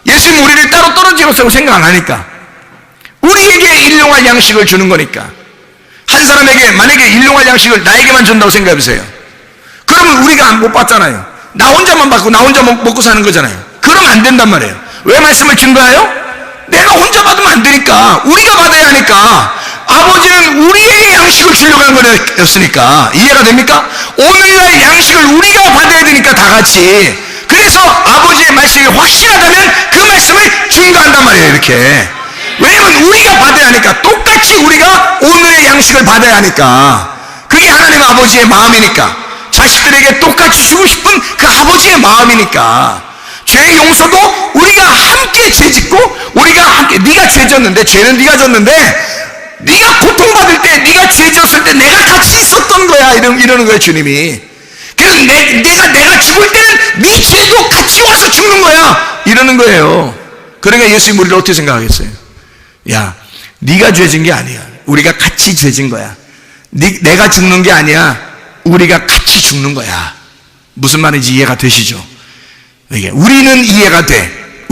예수님 우리를 따로 떨어지겠다고 생각 안 하니까, 우리에게 일용할 양식을 주는 거니까. 한 사람에게 만약에 일용할 양식을 나에게만 준다고 생각해 보세요. 그러면 우리가 못 받잖아요. 나 혼자만 받고 나 혼자 먹고 사는 거잖아요. 그러면 안 된단 말이에요. 왜 말씀을 준 거예요? 내가 혼자 받으면 안 되니까 우리가 받아야 하니까. 아버지는 우리에게 양식을 주려고 한 거였으니까. 이해가 됩니까? 오늘날 양식을 우리가 받아야 되니까 다 같이. 그래서 아버지의 말씀이 확실하다면 그 말씀을 증거한단 말이에요. 이렇게. 왜냐면 우리가 받아야 하니까. 똑같이 우리가 오늘의 양식을 받아야 하니까. 그게 하나님 아버지의 마음이니까. 자식들에게 똑같이 주고 싶은 그 아버지의 마음이니까. 죄 용서도 우리가 함께 죄 짓고, 우리가 함께, 네가 죄 졌는데, 죄는 네가 졌는데, 네가 고통받을 때, 네가 죄 졌을 때 내가 같이 있었던 거야. 이러는 거예요, 주님이. 그래서 내가 죽을 때는 네 죄도 같이 와서 죽는 거야. 이러는 거예요. 그러니까 예수님 우리를 어떻게 생각하겠어요? 야, 네가 죄진 게 아니야. 우리가 같이 죄진 거야. 내가 죽는 게 아니야. 우리가 같이 죽는 거야. 무슨 말인지 이해가 되시죠? 이게 우리는 이해가 돼.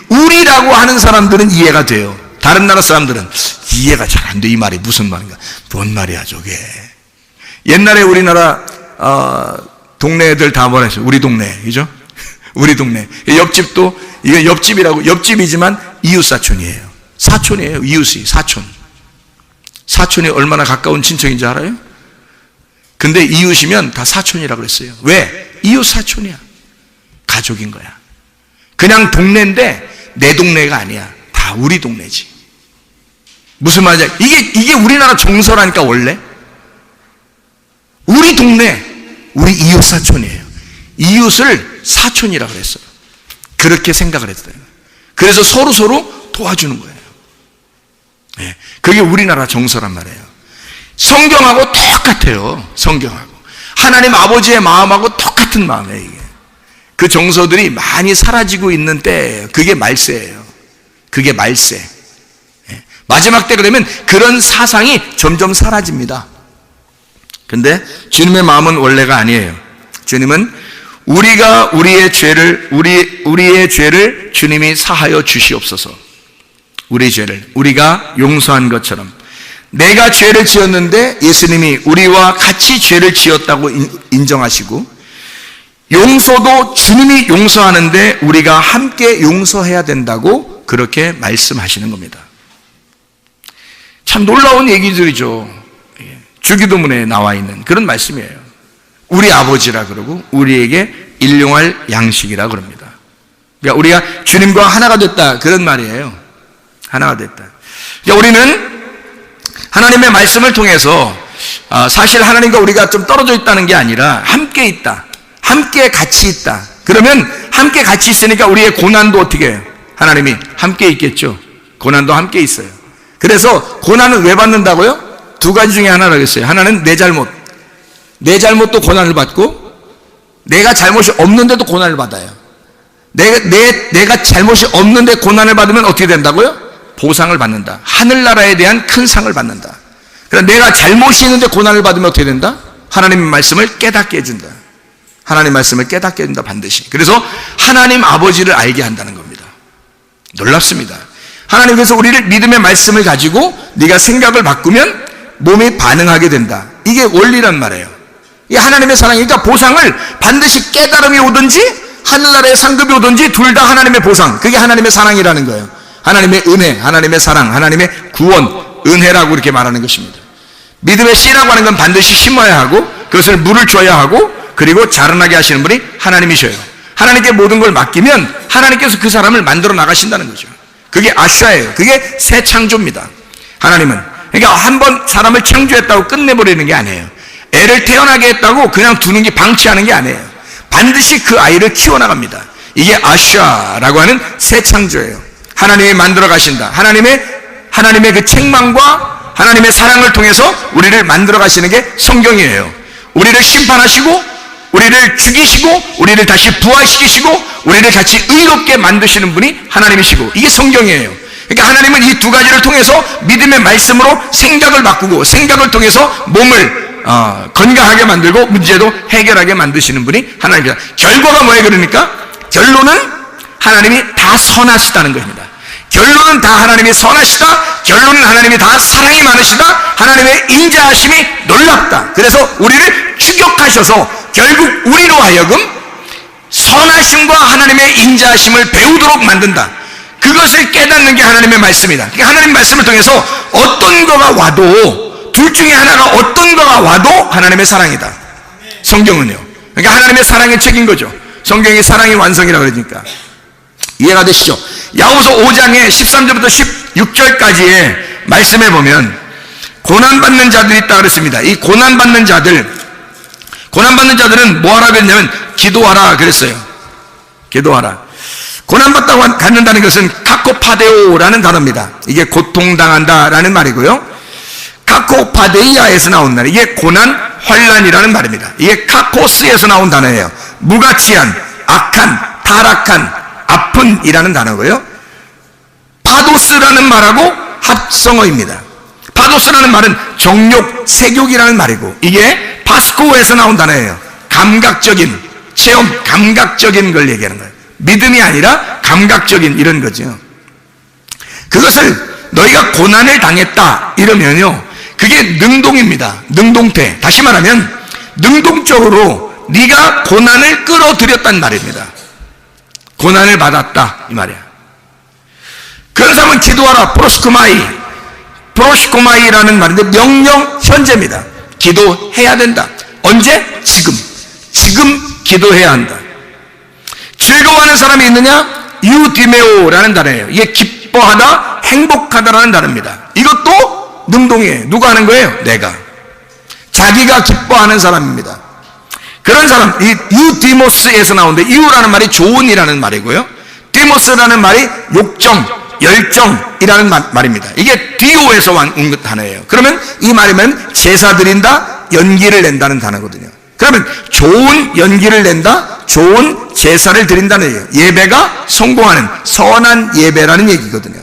우리라고 하는 사람들은 이해가 돼요. 다른 나라 사람들은 이해가 잘 안 돼. 이 말이 무슨 말인가? 뭔 말이야 저게. 옛날에 우리나라 동네 애들 다 뭐라 했어요? 우리 동네, 그죠? 우리 동네. 옆집도, 이게 옆집이라고, 옆집이지만 이웃사촌이에요. 사촌이에요. 이웃이 사촌. 사촌이 얼마나 가까운 친척인지 알아요? 근데 이웃이면 다 사촌이라고 그랬어요. 왜? 이웃 사촌이야. 가족인 거야. 그냥 동네인데 내 동네가 아니야. 다 우리 동네지. 무슨 말이야? 이게 우리나라 정서라니까. 원래 우리 동네, 우리 이웃 사촌이에요. 이웃을 사촌이라고 그랬어요. 그렇게 생각을 했어요. 그래서 서로 도와주는 거예요. 네, 그게 우리나라 정서란 말이에요. 성경하고 똑같아요. 성경하고 하나님 아버지의 마음하고 똑같은 마음이에요. 이게 그 정서들이 많이 사라지고 있는 때예요. 그게 말세예요. 그게 말세. 마지막 때가 되면 그런 사상이 점점 사라집니다. 근데 주님의 마음은 원래가 아니에요. 주님은 우리가 우리의 죄를 주님이 사하여 주시옵소서. 우리의 죄를 우리가 용서한 것처럼 내가 죄를 지었는데 예수님이 우리와 같이 죄를 지었다고 인정하시고 용서도 주님이 용서하는데 우리가 함께 용서해야 된다고 그렇게 말씀하시는 겁니다. 참 놀라운 얘기들이죠. 주기도문에 나와 있는 그런 말씀이에요. 우리 아버지라 그러고 우리에게 일용할 양식이라 그럽니다. 그러니까 우리가 주님과 하나가 됐다 그런 말이에요. 하나가 됐다. 그러니까 우리는 하나님의 말씀을 통해서 사실 하나님과 우리가 좀 떨어져 있다는 게 아니라 함께 있다. 함께 같이 있다. 그러면 함께 같이 있으니까 우리의 고난도 어떻게 해요? 하나님이 함께 있겠죠. 고난도 함께 있어요. 그래서 고난은 왜 받는다고요? 두 가지 중에 하나라고 했어요. 하나는 내 잘못도 고난을 받고 내가 잘못이 없는데도 고난을 받아요. 내가 잘못이 없는데 고난을 받으면 어떻게 된다고요? 보상을 받는다. 하늘나라에 대한 큰 상을 받는다. 그러니까 내가 잘못이 있는데 고난을 받으면 어떻게 된다? 하나님의 말씀을 깨닫게 해준다. 하나님 말씀을 깨닫게 해준다 반드시. 그래서 하나님 아버지를 알게 한다는 겁니다. 놀랍습니다. 하나님께서 우리를 믿음의 말씀을 가지고 네가 생각을 바꾸면 몸이 반응하게 된다. 이게 원리란 말이에요. 이 하나님의 사랑이니까 보상을 반드시 깨달음이 오든지 하늘나라의 상급이 오든지 둘 다 하나님의 보상. 그게 하나님의 사랑이라는 거예요. 하나님의 은혜, 하나님의 사랑, 하나님의 구원, 은혜라고 이렇게 말하는 것입니다. 믿음의 씨라고 하는 건 반드시 심어야 하고 그것을 물을 줘야 하고 그리고 자라나게 하시는 분이 하나님이셔요. 하나님께 모든 걸 맡기면 하나님께서 그 사람을 만들어 나가신다는 거죠. 그게 아샤예요. 그게 새 창조입니다. 하나님은 그러니까 한번 사람을 창조했다고 끝내버리는 게 아니에요. 애를 태어나게 했다고 그냥 두는 게 방치하는 게 아니에요. 반드시 그 아이를 키워나갑니다. 이게 아샤라고 하는 새 창조예요. 하나님이 만들어 가신다. 하나님의 그 책망과 하나님의 사랑을 통해서 우리를 만들어 가시는 게 성경이에요. 우리를 심판하시고 우리를 죽이시고 우리를 다시 부활시키시고 우리를 같이 의롭게 만드시는 분이 하나님이시고 이게 성경이에요. 그러니까 하나님은 이 두 가지를 통해서 믿음의 말씀으로 생각을 바꾸고 생각을 통해서 몸을 건강하게 만들고 문제도 해결하게 만드시는 분이 하나님입니다. 결과가 뭐예요? 그러니까 결론은 하나님이 다 선하시다는 겁니다. 결론은 다 하나님이 선하시다. 결론은 하나님이 다 사랑이 많으시다. 하나님의 인자하심이 놀랍다. 그래서 우리를 추격하셔서 결국 우리로 하여금 선하심과 하나님의 인자하심을 배우도록 만든다. 그것을 깨닫는 게 하나님의 말씀이다. 그러니까 하나님 말씀을 통해서 어떤 거가 와도 둘 중에 하나가 어떤 거가 와도 하나님의 사랑이다. 성경은요. 그러니까 하나님의 사랑의 책인 거죠. 성경이 사랑의 완성이라고 그러니까 이해가 되시죠? 야고보서 5장에 13절부터 16절까지의 말씀에 보면 고난받는 자들이 있다 그랬습니다. 이 고난받는 자들은 뭐 하라 그랬냐면 기도하라 그랬어요. 기도하라. 고난받다고 갖는다는 것은 카코파데오라는 단어입니다. 이게 고통당한다라는 말이고요. 카코파데이아에서 나온 단어. 이게 고난, 환난이라는 말입니다. 이게 카코스에서 나온 단어예요. 무가치한, 악한, 타락한, 아픈이라는 단어고요. 파도스라는 말하고 합성어입니다. 파도스라는 말은 정욕, 색욕이라는 말이고 이게 파스코에서 나온 단어예요. 감각적인, 체험, 감각적인 걸 얘기하는 거예요. 믿음이 아니라 감각적인 이런 거죠. 그것을 너희가 고난을 당했다 이러면요 그게 능동입니다. 능동태. 다시 말하면 능동적으로 네가 고난을 끌어들였단 말입니다. 고난을 받았다 이 말이야. 그런 사람은 기도하라. 프로시코마이라는 말인데 명령 현재입니다. 기도해야 된다. 언제? 지금 기도해야 한다. 즐거워하는 사람이 있느냐? 유디메오라는 단어예요. 이게 기뻐하다, 행복하다라는 단어입니다. 이것도 능동이에요. 누가 하는 거예요? 내가. 자기가 기뻐하는 사람입니다. 그런 사람, 이 유디모스에서 나오는데, 유라는 말이 좋은이라는 말이고요. 디모스라는 말이 욕정, 열정이라는 말입니다. 이게 디오에서 온 단어예요. 그러면 이 말이면 제사 드린다, 연기를 낸다는 단어거든요. 그러면 좋은 연기를 낸다, 좋은 제사를 드린다는 얘기예요. 예배가 성공하는 선한 예배라는 얘기거든요.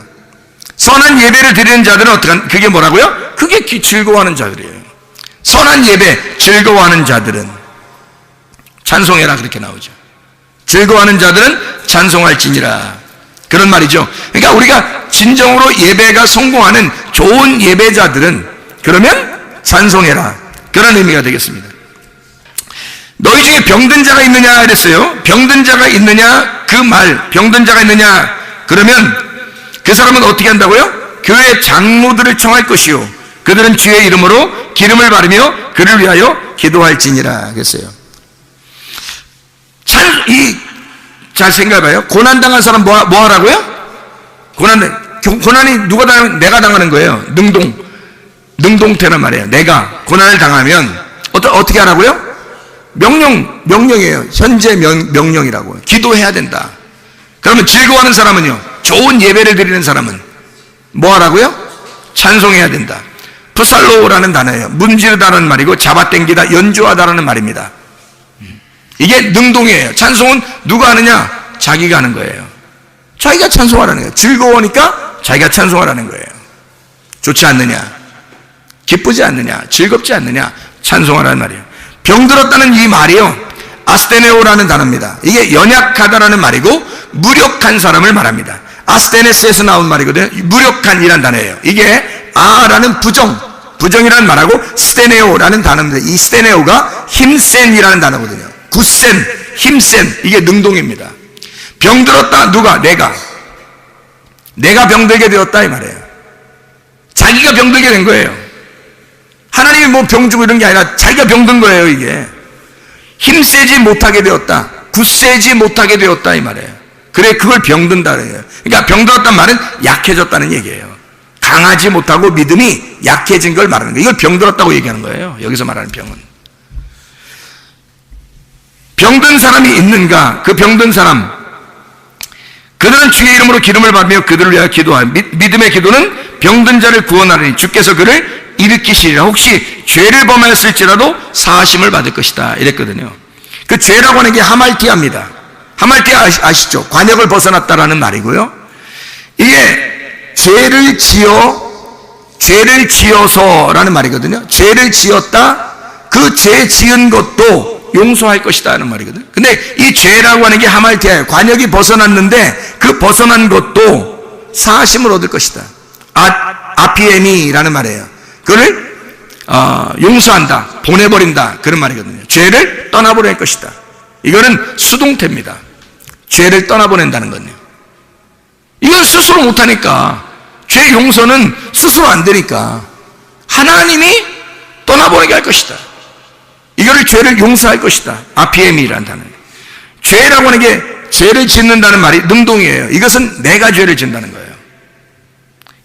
선한 예배를 드리는 자들은 어떡한, 그게 뭐라고요? 그게 즐거워하는 자들이에요. 선한 예배, 즐거워하는 자들은 찬송해라, 그렇게 나오죠. 즐거워하는 자들은 찬송할지니라, 그런 말이죠. 그러니까 우리가 진정으로 예배가 성공하는 좋은 예배자들은 그러면 찬송해라, 그런 의미가 되겠습니다. 너희 중에 병든 자가 있느냐 이랬어요. 병든 자가 있느냐, 그 말, 병든 자가 있느냐, 그러면 그 사람은 어떻게 한다고요? 교회 장로들을 청할 것이요, 그들은 주의 이름으로 기름을 바르며 그를 위하여 기도할지니라 그랬어요. 잘 생각해봐요. 고난당한 사람 뭐 하라고요? 고난이 누가 당하면 내가 당하는 거예요. 능동태란 말이에요. 내가 고난을 당하면 어떻게 하라고요? 명령이에요. 현재 명령이라고. 기도해야 된다. 그러면 즐거워하는 사람은요, 좋은 예배를 드리는 사람은 뭐 하라고요? 찬송해야 된다. 프살로라는 단어예요. 문지르다라는 말이고 잡아당기다, 연주하다라는 말입니다. 이게 능동이에요. 찬송은 누가 하느냐? 자기가 하는 거예요. 자기가 찬송하라는 거예요. 즐거우니까 자기가 찬송하라는 거예요. 좋지 않느냐? 기쁘지 않느냐? 즐겁지 않느냐? 찬송하라는 말이에요. 병들었다는 이 말이요, 아스테네오라는 단어입니다. 이게 연약하다라는 말이고 무력한 사람을 말합니다. 아스테네스에서 나온 말이거든요. 무력한이라는 단어예요. 이게 아라는 부정이라는 말하고 스테네오라는 단어입니다. 이 스테네오가 힘센이라는 단어거든요. 굳센, 힘센, 이게 능동입니다. 병들었다, 누가? 내가 병들게 되었다 이 말이에요. 자기가 병들게 된 거예요. 하나님이 뭐 병 주고 이런 게 아니라 자기가 병든 거예요. 이게 힘세지 못하게 되었다, 굳세지 못하게 되었다 이 말이에요. 그래, 그걸 병든다 그래요. 그러니까 병들었다는 말은 약해졌다는 얘기예요. 강하지 못하고 믿음이 약해진 걸 말하는 거예요. 이걸 병들었다고 얘기하는 거예요. 여기서 말하는 병은. 병든 사람이 있는가? 그 병든 사람, 그들은 주의 이름으로 기름을 받으며 그들을 위하여 기도하여 믿음의 기도는 병든 자를 구원하리니 주께서 그를 일으키시리라. 혹시 죄를 범하였을지라도 사하심을 받을 것이다 이랬거든요. 그 죄라고 하는 게 하말티아입니다. 하말티아 아시죠? 관역을 벗어났다라는 말이고요. 이게 죄를 지어서라는 말이거든요. 죄를 지었다, 그 죄 지은 것도 용서할 것이다 하는 말이거든요. 근데 이 죄라고 하는 게 하말티아예요. 관역이 벗어났는데 그 벗어난 것도 사하심을 얻을 것이다. 아피에미라는 말이에요. 그를 용서한다, 보내버린다, 그런 말이거든요. 죄를 떠나보낼 것이다. 이거는 수동태입니다. 죄를 떠나보낸다는 건요. 이걸 스스로 못하니까, 죄 용서는 스스로 안 되니까 하나님이 떠나보내게 할 것이다. 이거를 죄를 용서할 것이다. 아피에미라는 단어예요. 죄라고 하는 게 죄를 짓는다는 말이 능동이에요. 이것은 내가 죄를 짓는다는 거예요.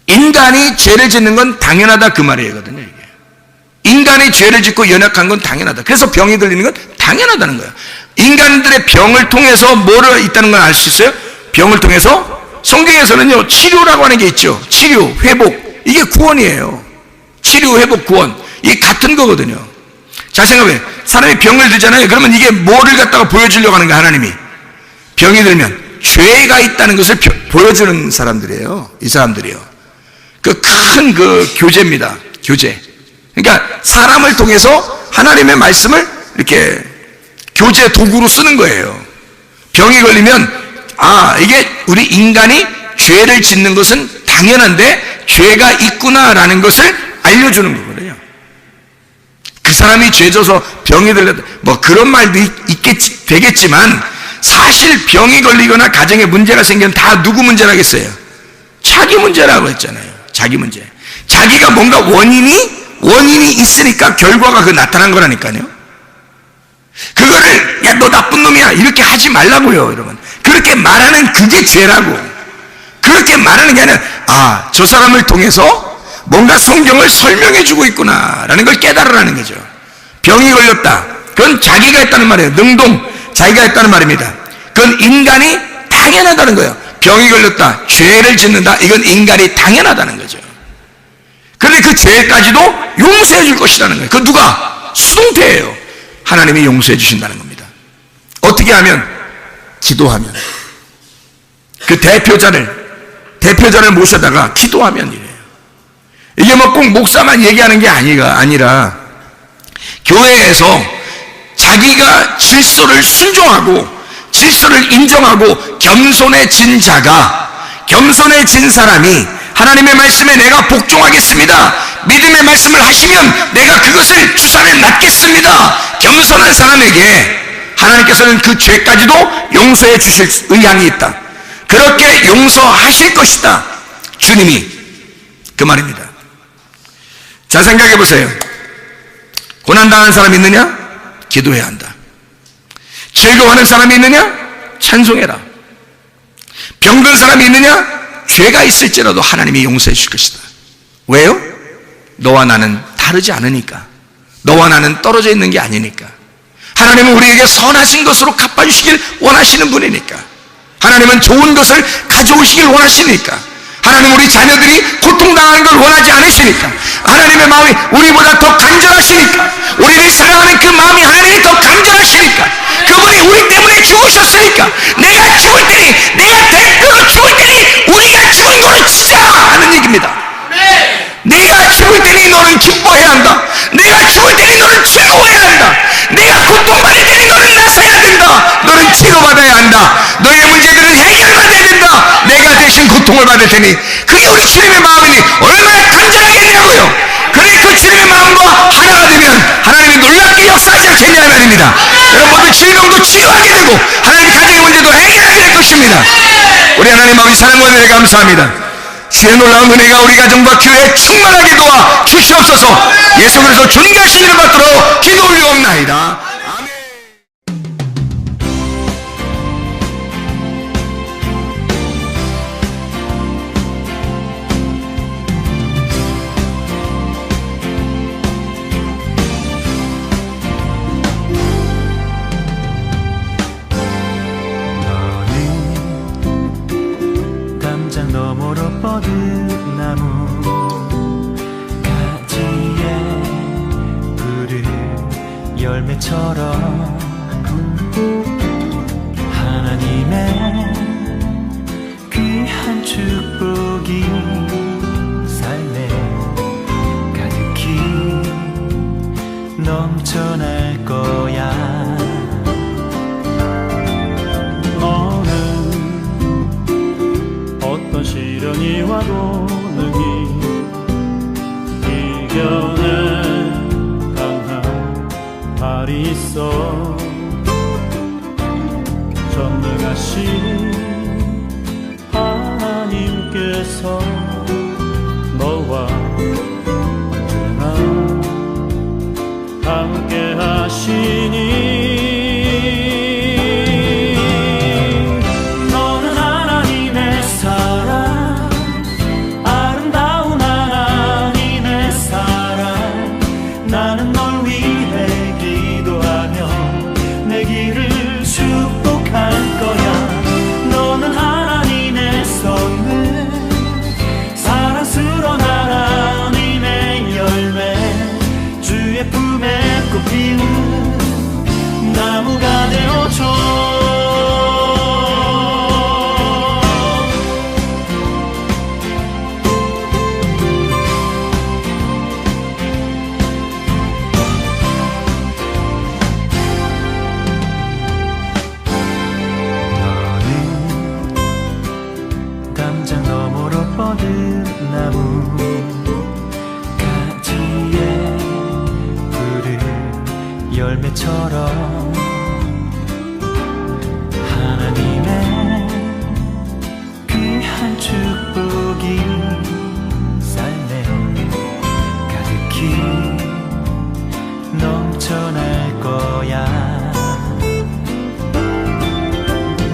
인간이 죄를 짓는 건 당연하다 그 말이거든요. 이게. 인간이 죄를 짓고 연약한 건 당연하다. 그래서 병이 들리는 건 당연하다는 거예요. 인간들의 병을 통해서 뭐를 있다는 걸 알 수 있어요? 병을 통해서 성경에서는요, 치료라고 하는 게 있죠. 치료, 회복, 이게 구원이에요. 치료, 회복, 구원, 이게 같은 거거든요. 자, 생각해. 사람이 병을 들잖아요. 그러면 이게 뭐를 갖다가 보여주려고 하는 거야, 하나님이. 병이 들면 죄가 있다는 것을 보여주는 사람들이에요. 이 사람들이요. 큰 교제입니다. 교제. 그러니까 사람을 통해서 하나님의 말씀을 이렇게 교제 도구로 쓰는 거예요. 병이 걸리면, 이게 우리 인간이 죄를 짓는 것은 당연한데 죄가 있구나라는 것을 알려주는 거거든요. 그 사람이 죄져서 병이 들렸다, 뭐 그런 말도 되겠지만, 사실 병이 걸리거나 가정에 문제가 생기면 다 누구 문제라겠어요? 자기 문제라고 했잖아요. 자기 문제. 자기가 뭔가 원인이 있으니까 결과가 나타난 거라니까요. 그거를 야, 너 나쁜 놈이야 이렇게 하지 말라고요. 여러분, 그렇게 말하는 그게 죄라고. 그렇게 말하는 게 아니라, 저 사람을 통해서 뭔가 성경을 설명해 주고 있구나 라는 걸 깨달으라는 거죠. 병이 걸렸다, 그건 자기가 했다는 말이에요. 능동, 자기가 했다는 말입니다. 그건 인간이 당연하다는 거예요. 병이 걸렸다, 죄를 짓는다, 이건 인간이 당연하다는 거죠. 그런데 그 죄까지도 용서해 줄 것이라는 거예요. 그 누가? 수동태예요. 하나님이 용서해 주신다는 겁니다. 어떻게 하면? 기도하면. 그 대표자를 모셔다가 기도하면 이래요. 이게 뭐 꼭 목사만 얘기하는 게 아니라 교회에서 자기가 질서를 순종하고 질서를 인정하고 겸손해진 자가, 겸손해진 사람이 하나님의 말씀에 내가 복종하겠습니다, 믿음의 말씀을 하시면 내가 그것을 주산에 놨겠습니다, 겸손한 사람에게 하나님께서는 그 죄까지도 용서해 주실 의향이 있다. 그렇게 용서하실 것이다, 주님이. 그 말입니다. 자, 생각해 보세요. 고난당한 사람이 있느냐? 기도해야 한다. 즐거워하는 사람이 있느냐? 찬송해라. 병든 사람이 있느냐? 죄가 있을지라도 하나님이 용서해 줄 것이다. 왜요? 너와 나는 다르지 않으니까. 너와 나는 떨어져 있는 게 아니니까. 하나님은 우리에게 선하신 것으로 갚아주시길 원하시는 분이니까. 하나님은 좋은 것을 가져오시길 원하시니까. 하나님은 우리 자녀들이 고통당하는 걸 원하지 않으시니까. 하나님의 마음이 우리보다 더 간절하시니까. 우리를 사랑하는 그 마음이 하나님이 더 간절하시니까. 그분이 우리 때문에 죽으셨으니까. 내가 죽을 테니, 내가 대표로 죽을 테니 우리가 죽은 거를 치자 하는 얘기입니다. 내가 죽을 테니 너는 기뻐해야 한다. 내가 죽을 테니 너는 즐거워해야 한다. 내가 고통받을 테니 너는 나서야 된다. 너는 치료받아야 한다. 너의 문제들은 해결받아야 된다. 내가 대신 고통을 받을 테니. 그게 우리 주님의 마음이니 얼마나 간절하겠냐고요. 그래, 그 주님의 마음과 하나가 되면 하나님이 놀랍게 역사하지 않겠냐 말입니다. 여러분, 질병도 치유하게 되고 하나님의 가정의 문제도 해결하게 될 것입니다. 우리 하나님 아버지 사랑과 은혜에 감사합니다. 주의 놀라운 은혜가 우리 가정과 교회에 충만하게 도와 주시옵소서. 예수 그리스도 존귀하신 이름 받들어 기도 올리옵나이다. 아멘. 담장 너머로 뻗은 나무 가지에 푸른 열매처럼 하나님의 귀한 축복이 삶에 가득히 넘쳐날 거야. 어떤 시련이 와도 능히 이겨낼 강한 발이 있어. 전능하신 하나님께서 너와 언제나 함께 하시니 나무가 되어줘. 너는 담장 너머로 뻗은 나무 가지에 푸른 열매처럼 하나님의 귀한 축복이 삶에 가득히 넘쳐날 거야.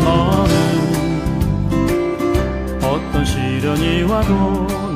너는 어떤 시련이 와도